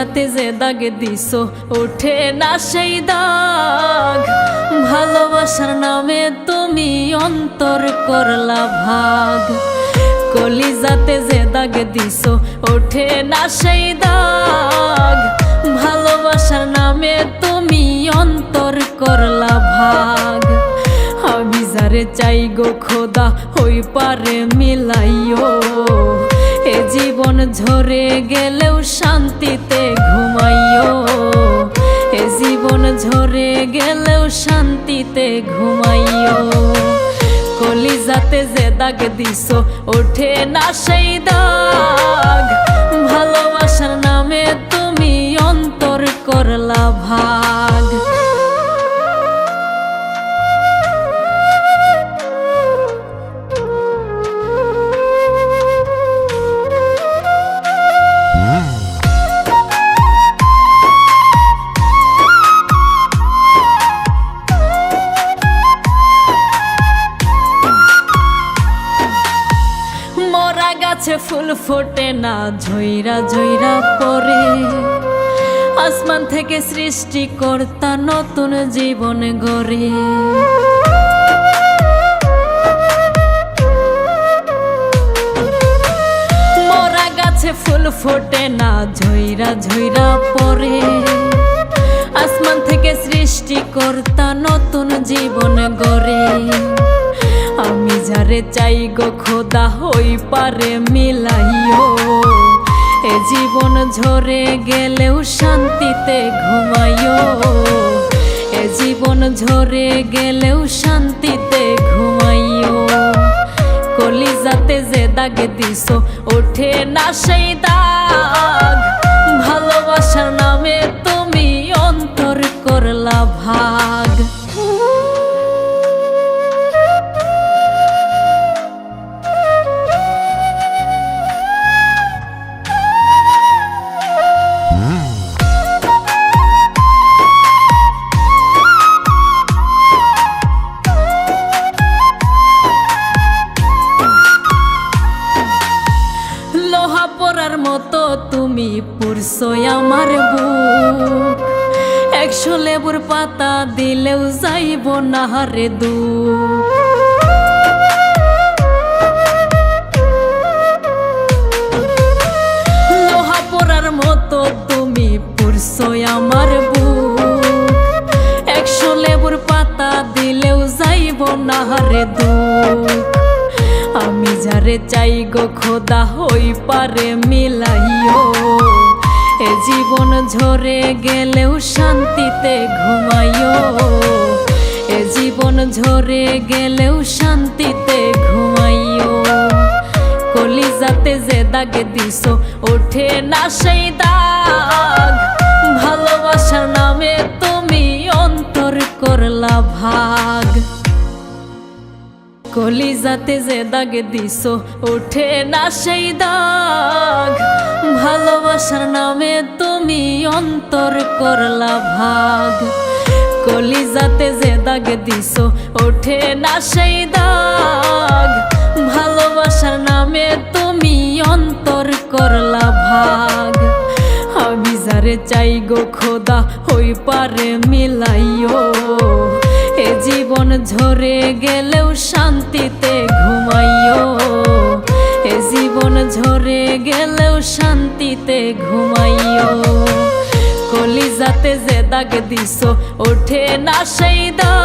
কলিজাতে যে দাগ দিছো ওঠে না সেই দাগ। ভালোবাসার নামে তুমি অন্তর করলা ভাগ। কলিজাতে যে দাগ দিছো ওঠে না সেই দাগ। ভালোবাসার নামে তুমি অন্তর করলা ভাগ। আমি যারে চাই গো খোদা হই পারে মিলাইও। এ জীবন ঝরে গেলেও শান্তিতে ঘুমাইও। এ জীবন ঝরে গেলেও শান্তিতে ঘুমাইও। কলিজাতে যে দাগ দিছো ওঠে না সেই দাগ। ভালোবাসার নামে তুমি অন্তর করলা ভাগ। মরা গাছে ফুল ফোটে না ঝইরা ঝইরা পড়ে। আসমান থেকে সৃষ্টিকর্তা নতুন জীবন গড়ে। মরা গাছে ফুল ফোটে না ঝইরা ঝইরা পড়ে। আসমান থেকে সৃষ্টিকর্তা নতুন জীবন গড়ে। আমি যারে চাই গো খোদা হই পারে মিলাইও। এ জীবন ঝরে গেলেও শান্তিতে ঘুমাইও। এ জীবন ঝরে গেলেও শান্তিতে ঘুমাইও। কলিজাতে যে দাগ দিছো ওঠে না সেই দাগ। ভালোবাসার নামে তুমি অন্তর করলা ভাগ। লোহা পরার মতো তুমি পুরছো আমার বুক। 100 লেবুর পাতা দিলেও যাইব না রে দুঃখ। লোহা পরার মতো তুমি পুরছো আমার বুক। 100 লেবুর পাতা দিলেও যাইব না রে দুঃখ। আমি যারে চাই গো খোদা হই পারে মিলাইও। এ জীবন ঝরে গেলেও শান্তিতে ঘুমাইও। এ জীবন ঝরে গেলেও শান্তিতে ঘুমাইও। কলিজাতে যে দাগ দিছো ওঠে না সেই দাগ। ভালোবাসার নামে তুমি অন্তর করলা ভাগ। কলিজাতে যে দাগ দিছো ওঠে না সেই দাগ। ভালোবাসার নামে তুমি অন্তর করলা ভাগ। কলিজাতে যে দাগ দিছো ওঠে না সেই দাগ। ভালোবাসার নামে তুমি অন্তর করলা ভাগ। আমি যারে চাই গো খোদা হই পারে মিলাইও। এ জীবন ঝরে গেলেও শান্তিতে ঘুমাইও। এ জীবন ঝরে গেলেও শান্তিতে ঘুমাইও। কলিজাতে যে দাগ দিছো ওঠে না সেই দাগ।